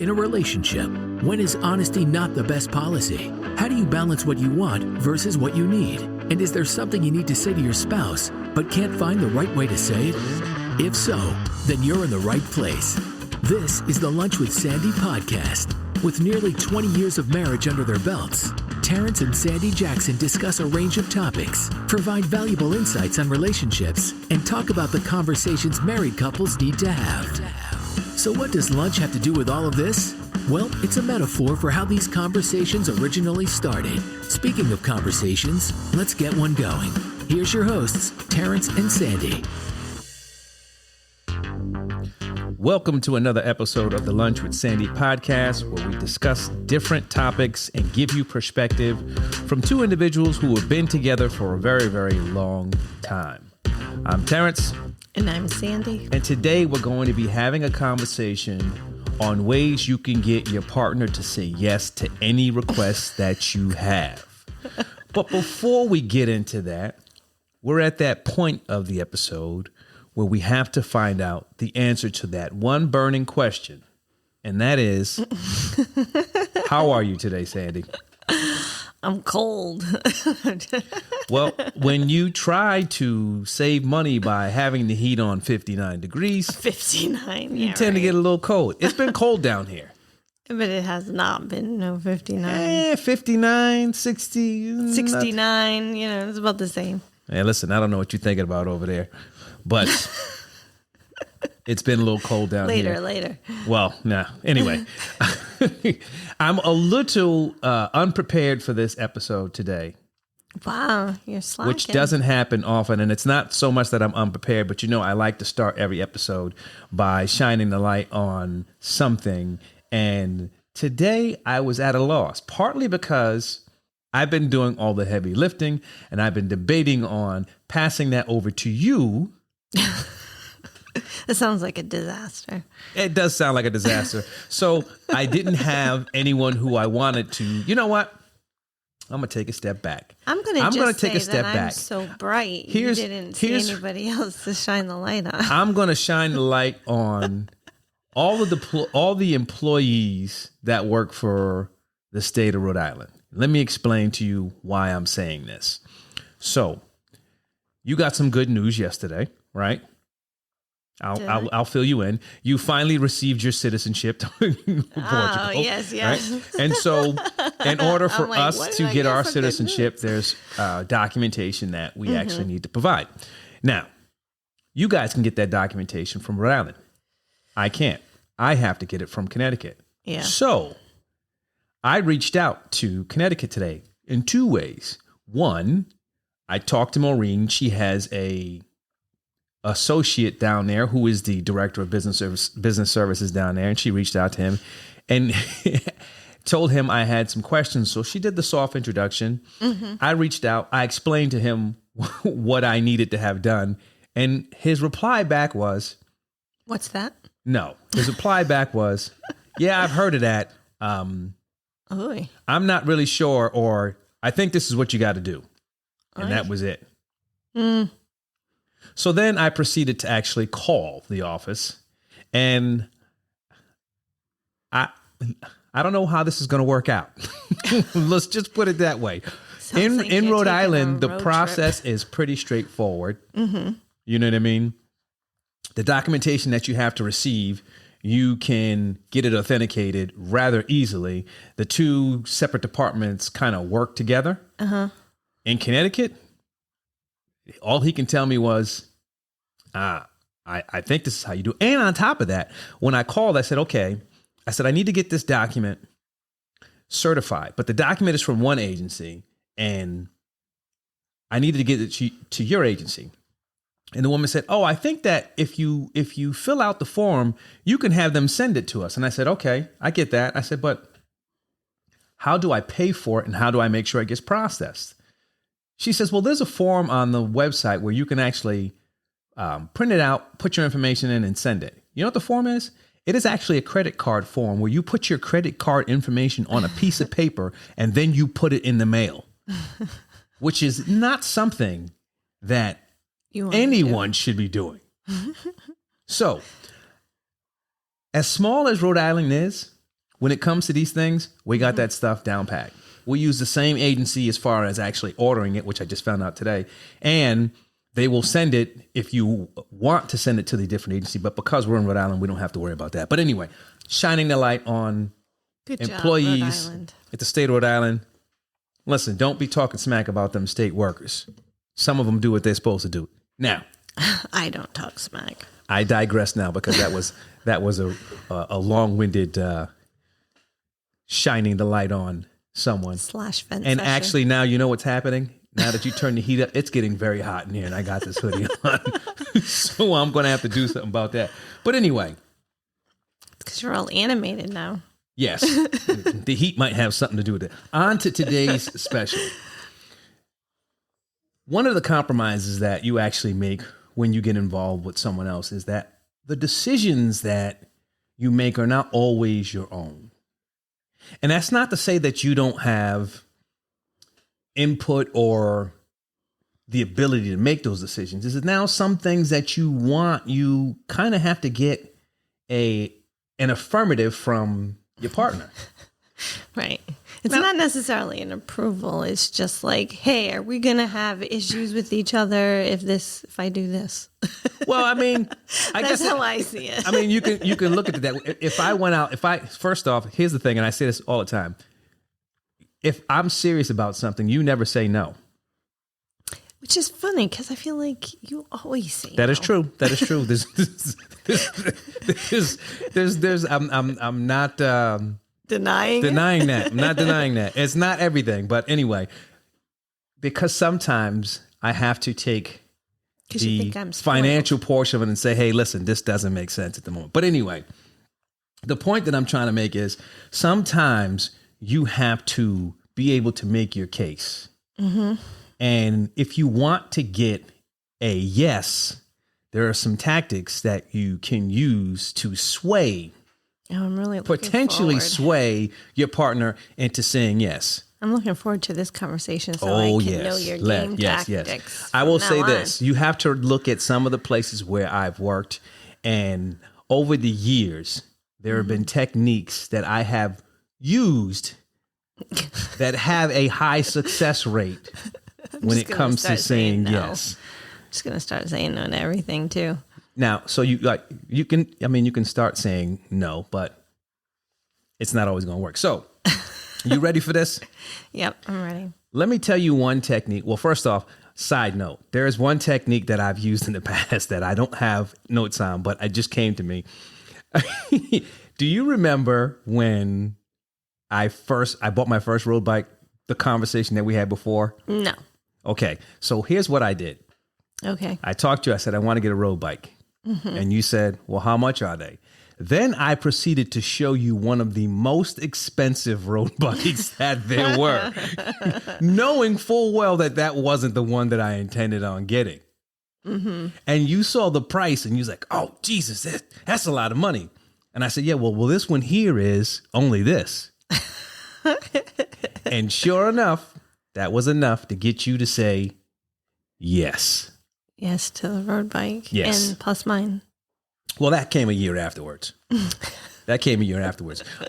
In a relationship, when is honesty not the best policy? How do you balance what you want versus what you need? And is there something you need to say to your spouse, but can't find the right way to say it? If so, then you're in the right place. This is the Lunch with Sandy podcast. With nearly 20 years of marriage under their belts, Terrence and Sandy Jackson discuss a range of topics, provide valuable insights on relationships, and talk about the conversations married couples need to have. So what does lunch have to do with all of this? Well, it's a metaphor for how these conversations originally started. Speaking of conversations, let's get one going. Here's your hosts, Terrence and Sandy. Welcome to another episode of the Lunch with Sandy podcast, where we discuss different topics and give you perspective from two individuals who have been together for a very, very long time. I'm Terrence. And I'm Sandy. And today we're going to be having a conversation on ways you can get your partner to say yes to any requests that you have. But before we get into that, we're at that point of the episode where we have to find out the answer to that one burning question. And that is, how are you today, Sandy? I'm cold. Well, when you try to save money by having the heat on 59 degrees, 59, you tend to get a little cold. It's been cold down here. But it has not been 59. 59, 60. 69, it's about the same. Hey, listen, I don't know what you're thinking about over there, but it's been a little cold down here. Later. Well, nah. Anyway, I'm a little unprepared for this episode today. Wow, you're slacking. Which doesn't happen often, and it's not so much that I'm unprepared, but I like to start every episode by shining the light on something. And today I was at a loss, partly because I've been doing all the heavy lifting, and I've been debating on passing that over to you. It sounds like a disaster. It does sound like a disaster. So I didn't have anyone who I wanted to. You know what? I'm going to take a step back. I'm going to take a step back. I'm so bright. You didn't see anybody else to shine the light on. I'm going to shine the light on all the employees that work for the state of Rhode Island. Let me explain to you why I'm saying this. So, you got some good news yesterday, right? I'll fill you in. You finally received your citizenship to Portugal. Oh, yes. Right? And so, in order for us to get our citizenship, there's documentation that we actually need to provide. Now, you guys can get that documentation from Rhode Island. I can't. I have to get it from Connecticut. Yeah. So, I reached out to Connecticut today in two ways. One, I talked to Maureen. She has a associate down there who is the director of business services down there, and she reached out to him and told him I had some questions. So she did the soft introduction. I reached out. I explained to him what I needed to have done, and his reply back was, "What's that?" No, his reply back was, "Yeah, I've heard of that. I'm not really sure, or I think this is what you got to do." And that was it. So then I proceeded to actually call the office, and I don't know how this is going to work out. Let's just put it that way. In Rhode Island, the process is pretty straightforward. You know what I mean? The documentation that you have to receive, you can get it authenticated rather easily. The two separate departments kind of work together. In Connecticut, all he can tell me was, I think this is how you do it. And on top of that, when I called, I said, okay, I need to get this document certified, but the document is from one agency and I needed to get it to your agency. And the woman said, oh, I think that if you fill out the form, you can have them send it to us. And I said, okay, I get that. I said, but how do I pay for it? And how do I make sure it gets processed? She says, well, there's a form on the website where you can actually print it out, put your information in and send it. You know what the form is? It is actually a credit card form where you put your credit card information on a piece of paper and then you put it in the mail, which is not something that anyone should be doing. So, as small as Rhode Island is, when it comes to these things, we got that stuff down pat. We use the same agency as far as actually ordering it, which I just found out today. And they will send it if you want to send it to the different agency. But because we're in Rhode Island, we don't have to worry about that. But anyway, shining the light on employees at the state of Rhode Island. Listen, don't be talking smack about them state workers. Some of them do what they're supposed to do. Now, I don't talk smack. I digress now because that was a long-winded shining the light on someone. /vent and session. Actually, now you know what's happening. Now that you turn the heat up, it's getting very hot in here, and I got this hoodie on, so I'm going to have to do something about that. But anyway, because you're all animated now. Yes, the heat might have something to do with it. On to today's special. One of the compromises that you actually make when you get involved with someone else is that the decisions that you make are not always your own. And that's not to say that you don't have input or the ability to make those decisions. Is it now some things that you want, you kind of have to get an affirmative from your partner. Right. It's not necessarily an approval. It's just like, hey, are we going to have issues with each other if I do this? Well, I mean, I That's guess how I see it. I mean, you can look at that. If I went out, first off, here's the thing, and I say this all the time. If I'm serious about something, you never say no. Which is funny because I feel like you always say that no. is true. That is true. I'm not denying that. I'm not denying that. It's not everything, but anyway, because sometimes I have to take the financial portion of it and say, hey, listen, this doesn't make sense at the moment. But anyway, the point that I'm trying to make is sometimes you have to be able to make your case. Mm-hmm. And if you want to get a yes, there are some tactics that you can use to sway, I'm really potentially sway your partner into saying yes. I'm looking forward to this conversation so I can know your game tactics. Yes. I will say this. You have to look at some of the places where I've worked, and over the years, there have been techniques that I have used that have a high success rate when it comes to saying yes. I'm just going to start saying no to everything too. Now, so you can start saying no, but it's not always going to work. So, you ready for this? Yep, I'm ready. Let me tell you one technique. Well, first off, side note, there is one technique that I've used in the past that I don't have notes on, but it just came to me. Do you remember when I bought my first road bike, the conversation that we had before? No. Okay, so here's what I did. Okay. I talked to you. I said, I want to get a road bike. Mm-hmm. And you said, well, how much are they? Then I proceeded to show you one of the most expensive road bikes that there were, knowing full well that wasn't the one that I intended on getting. Mm-hmm. And you saw the price and you was like, oh, Jesus, that's a lot of money. And I said, yeah, well, this one here is only this. And sure enough, that was enough to get you to say yes. Yes to the road bike. Yes. And plus mine. Well, that came a year afterwards. All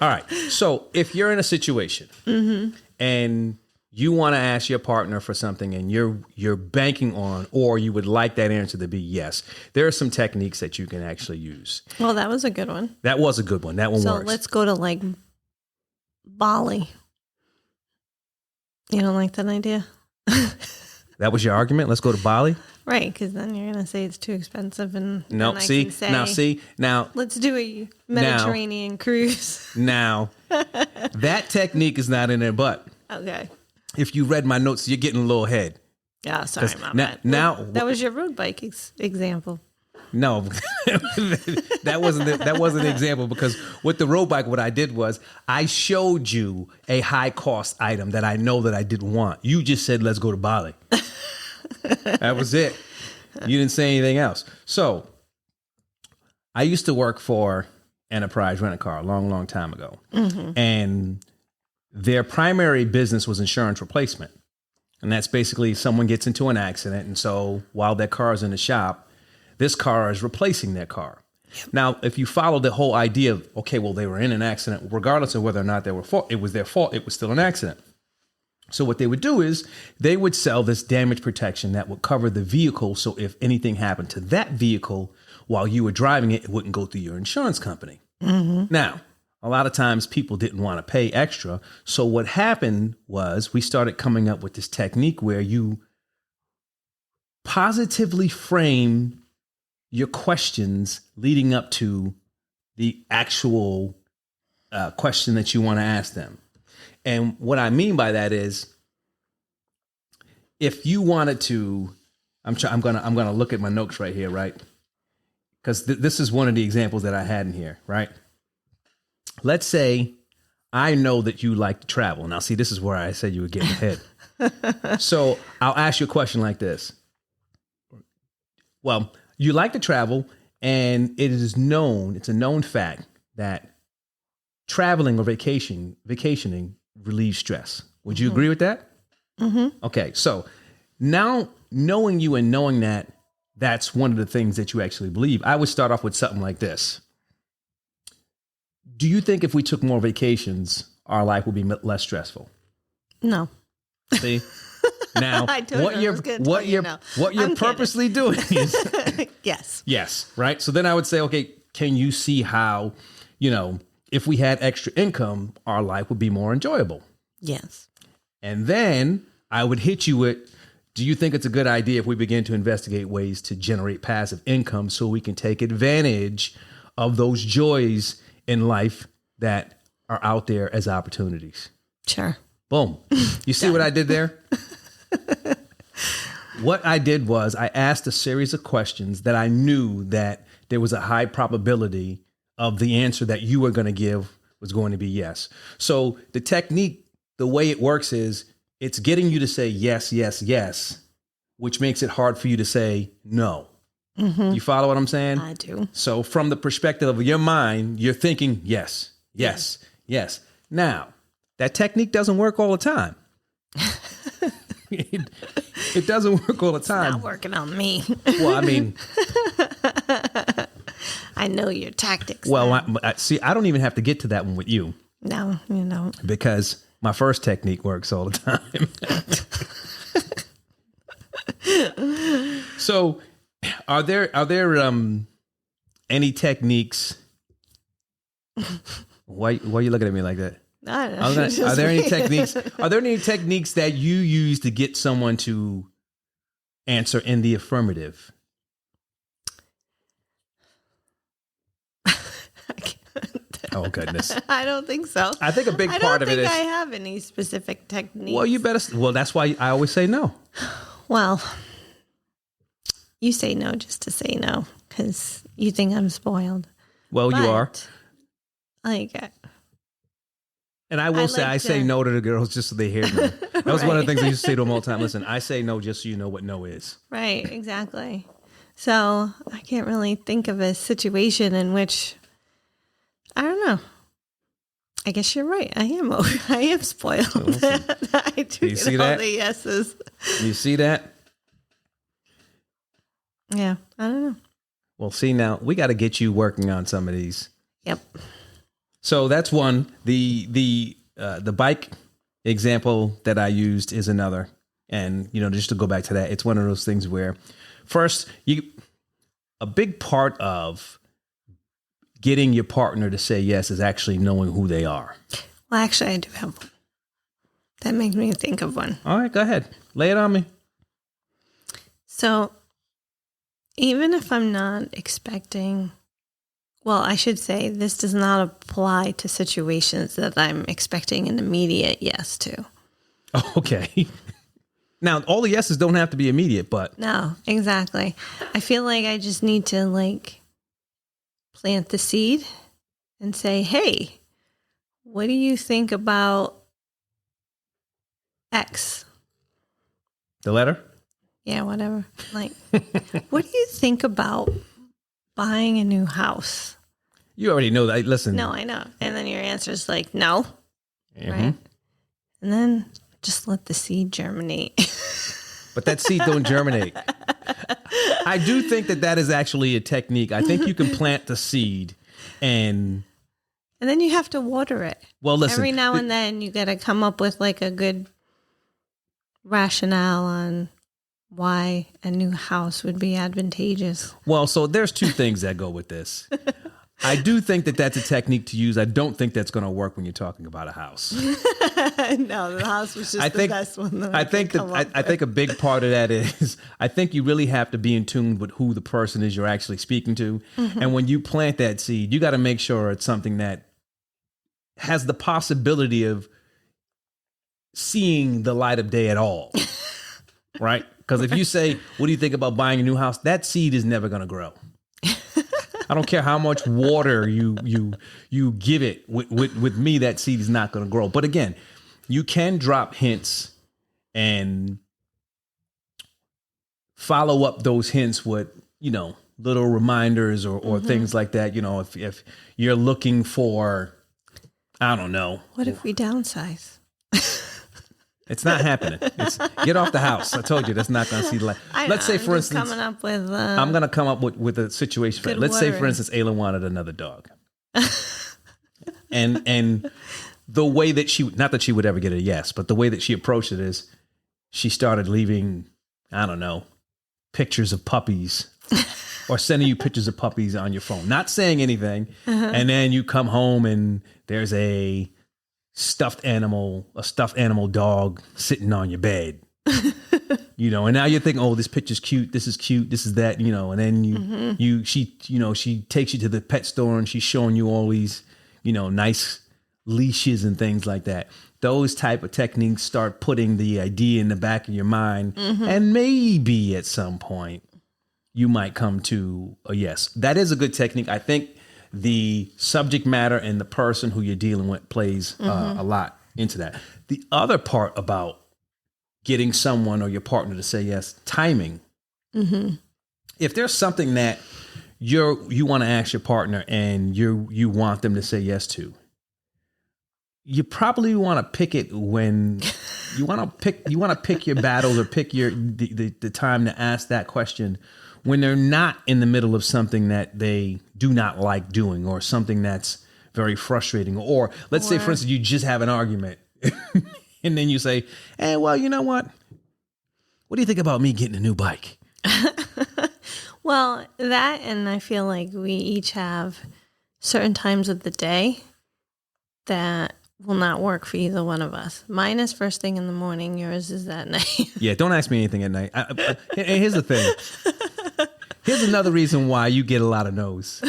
right. So if you're in a situation mm-hmm. and you want to ask your partner for something and you're banking on, or you would like that answer to be yes, there are some techniques that you can actually use. Well, that was a good one. That was a good one. That one works. So let's go to like Bali. You don't like that idea? That was your argument? Let's go to Bali? Right, because then you're going to say it's too expensive. And no, now. Let's do a Mediterranean cruise. Now, that technique is not in there, but. Okay. If you read my notes, you're getting a little ahead. Yeah, sorry, Mama. Now, that was your road bike example. No, that wasn't an example, because with the road bike, what I did was I showed you a high cost item that I know that I didn't want. You just said, let's go to Bali. That was it. You didn't say anything else. So I used to work for Enterprise Rent-A-Car a long, long time ago. Mm-hmm. And their primary business was insurance replacement. And that's basically someone gets into an accident. And so while their car is in the shop, this car is replacing their car. Now, if you follow the whole idea of, okay, well, they were in an accident, regardless of whether or not it was their fault, it was still an accident. So what they would do is they would sell this damage protection that would cover the vehicle. So if anything happened to that vehicle while you were driving it, it wouldn't go through your insurance company. Now, a lot of times people didn't want to pay extra. So what happened was we started coming up with this technique where you positively frame your questions leading up to the actual question that you want to ask them. And what I mean by that is, if you wanted to, I'm gonna look at my notes right here, right? Because this is one of the examples that I had in here, right? Let's say I know that you like to travel. Now, see, this is where I said you would get ahead. So I'll ask you a question like this. Well, you like to travel, and it's a known fact that traveling or vacationing relieves stress. Would you agree with that? Okay, so now knowing you and knowing that that's one of the things that you actually believe, I would start off with something like this. Do you think if we took more vacations, our life would be less stressful? No. See? Now, what you're purposely doing is yes, right? So then I would say, okay, can you see how, if we had extra income, our life would be more enjoyable? Yes. And then I would hit you with, do you think it's a good idea if we begin to investigate ways to generate passive income so we can take advantage of those joys in life that are out there as opportunities? Sure. Boom. You see what I did there? What I did was I asked a series of questions that I knew that there was a high probability of the answer that you were going to give was going to be yes. So the technique, the way it works is it's getting you to say yes, yes, yes, which makes it hard for you to say no. You follow what I'm saying? I do. So from the perspective of your mind, you're thinking yes, yes, yes. Now, that technique doesn't work all the time. It doesn't work all the time. It's not working on me. Well, I mean, I know your tactics. well, I don't even have to get to that one with you. No, you don't. Because my first technique works all the time. So, are there any techniques? Why are you looking at me like that? I don't know. Are there any techniques? Are there any techniques that you use to get someone to answer in the affirmative? Oh goodness! I don't think so. I think a big part of it is I have any specific techniques. Well, you better. Well, that's why I always say no. Well, you say no just to say no because you think I'm spoiled. Well, you are. Like. And I will say, I say no to the girls just so they hear no. That was one of the things I used to say to them all the time. Listen, I say no just so you know what no is. Right, exactly. So I can't really think of a situation in which, I don't know. I guess you're right. I am spoiled. I do you get see all that? the yeses. You see that? Yeah, I don't know. Well, see, now we got to get you working on some of these. Yep. So that's one. The bike example that I used is another. And, just to go back to that, it's one of those things where first, a big part of getting your partner to say yes is actually knowing who they are. Well, actually, I do have one. That makes me think of one. All right, go ahead. Lay it on me. So even if I'm not expecting... Well, I should say this does not apply to situations that I'm expecting an immediate yes to. Okay. Now, all the yeses don't have to be immediate, but... No, exactly. I feel like I just need to, plant the seed and say, hey, what do you think about X? The letter? Yeah, whatever. What do you think about... buying a new house? You already know that. Listen. No, I know. And then your answer is no. Mm-hmm. Right? And then just let the seed germinate. but that seed don't germinate. I do think that is actually a technique. I think you can plant the seed and then you have to water it. Well, listen. Every now and then you got to come up with like a good rationale on why a new house would be advantageous. Well, so there's two things that go with this. I do think that that's a technique to use. I don't think that's going to work when you're talking about a house. No, the house was just the best one. I think a big part of that is I think you really have to be in tune with who the person is you're actually speaking to. Mm-hmm. And when you plant that seed, you got to make sure it's something that has the possibility of seeing the light of day at all. Right? Because if you say, what do you think about buying a new house? That seed is never going to grow. I don't care how much water you give it. With me, that seed is not going to grow. But again, you can drop hints and follow up those hints with, little reminders or mm-hmm. things like that. If you're looking for, I don't know. What if we downsize? It's not happening. Get off the house. I told you that's not going to see the light. Let's say, for instance, coming up with. I'm going to come up with a situation. Let's say, for instance, Ayla wanted another dog, and the way that not that she would ever get a yes, but the way that she approached it is, she started leaving, I don't know, pictures of puppies, or sending you pictures of puppies on your phone, not saying anything, and then you come home and there's a stuffed animal dog sitting on your bed, and now you're thinking, oh, this picture's cute. This is cute. This is that, and then she takes you to the pet store and she's showing you all these, nice leashes and things like that. Those type of techniques start putting the idea in the back of your mind, and maybe at some point you might come to a yes. That is a good technique. I think the subject matter and the person who you're dealing with plays a lot into that. The other part about getting someone or your partner to say yes, timing. Mm-hmm. If there's something that you want to ask your partner and you want them to say yes to, you probably want to pick it when you want to pick your battles or pick the time to ask that question when they're not in the middle of something that they do not like doing, or something that's very frustrating. Or let's say, for instance, you just have an argument and then you say, hey, well, you know what? What do you think about me getting a new bike? Well, that, and I feel like we each have certain times of the day that will not work for either one of us. Mine is first thing in the morning. Yours is at night. Yeah, don't ask me anything at night. Here's the thing. Here's another reason why you get a lot of no's.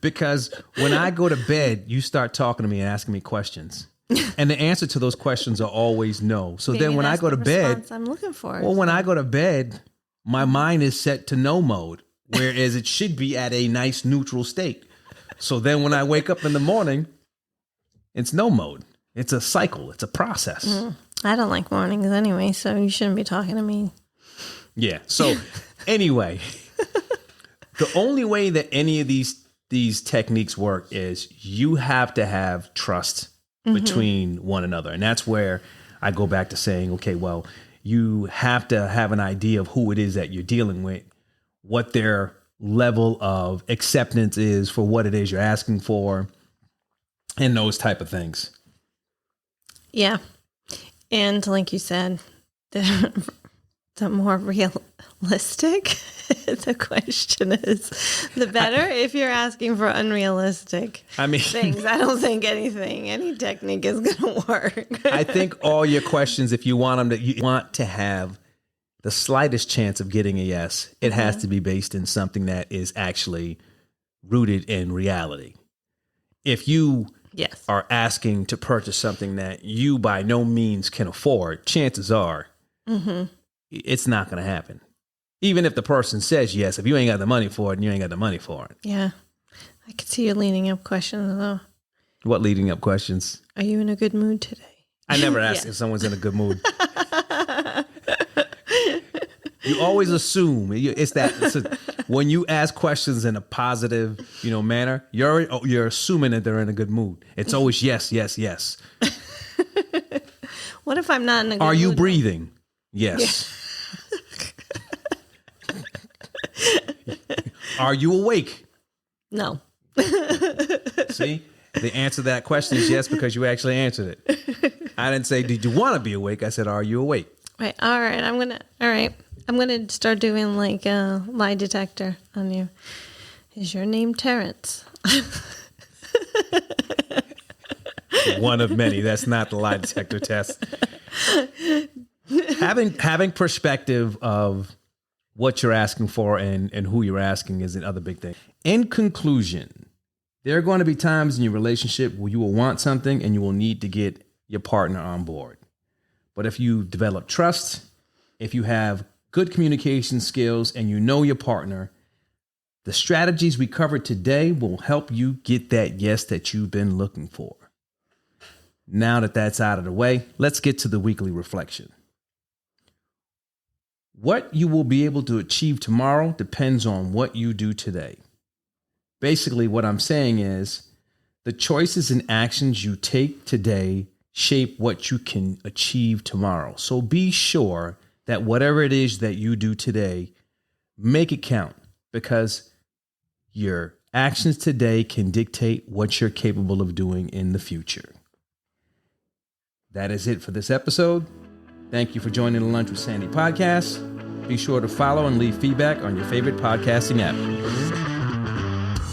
Because when I go to bed, you start talking to me and asking me questions. And the answer to those questions are always no. So maybe then when I go to bed, I'm looking for. Well, when I go to bed, my mind is set to no mode, whereas it should be at a nice neutral state. So then when I wake up in the morning, it's no mode. It's a cycle. It's a process. I don't like mornings anyway, so you shouldn't be talking to me. Yeah. So anyway, the only way that any of these techniques work is you have to have trust between one another. And that's where I go back to saying, okay, well, you have to have an idea of who it is that you're dealing with, what their level of acceptance is for what it is you're asking for, and those type of things. Yeah. And like you said, the more realistic the question is, the better. If you're asking for unrealistic things, I don't think any technique is going to work. I think all your questions, if you want to have the slightest chance of getting a yes, it has to be based in something that is actually rooted in reality. If you are asking to purchase something that you by no means can afford, chances are it's not going to happen. Even if the person says yes, if you ain't got the money for it, and you ain't got the money for it. Yeah. I could see your leading up questions, though. What leading up questions? Are you in a good mood today? I never ask if someone's in a good mood. You always assume when you ask questions in a positive, manner, you're assuming that they're in a good mood. It's always yes, yes, yes. What if I'm not in a good mood? Are you breathing? Yes. Are you awake? No. See, the answer to that question is yes, because you actually answered it. I didn't say, did you want to be awake? I said, are you awake? Right. All right. I'm gonna start doing like a lie detector on you. Is your name Terrence? One of many. That's not the lie detector test. Having perspective of what you're asking for and who you're asking is another big thing. In conclusion, there are going to be times in your relationship where you will want something and you will need to get your partner on board. But if you develop trust, if you have good communication skills and you know your partner, the strategies we covered today will help you get that yes that you've been looking for. Now that that's out of the way, let's get to the weekly reflection. What you will be able to achieve tomorrow depends on what you do today. Basically, what I'm saying is the choices and actions you take today shape what you can achieve tomorrow. So be sure that whatever it is that you do today, make it count, because your actions today can dictate what you're capable of doing in the future. That is it for this episode. Thank you for joining the Lunch with Sandy podcast. Be sure to follow and leave feedback on your favorite podcasting app.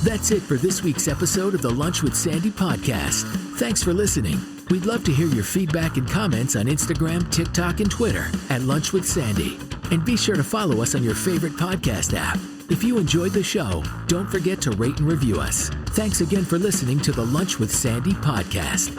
That's it for this week's episode of the Lunch with Sandy podcast. Thanks for listening. We'd love to hear your feedback and comments on Instagram, TikTok, and Twitter at Lunch with Sandy. And be sure to follow us on your favorite podcast app. If you enjoyed the show, don't forget to rate and review us. Thanks again for listening to the Lunch with Sandy podcast.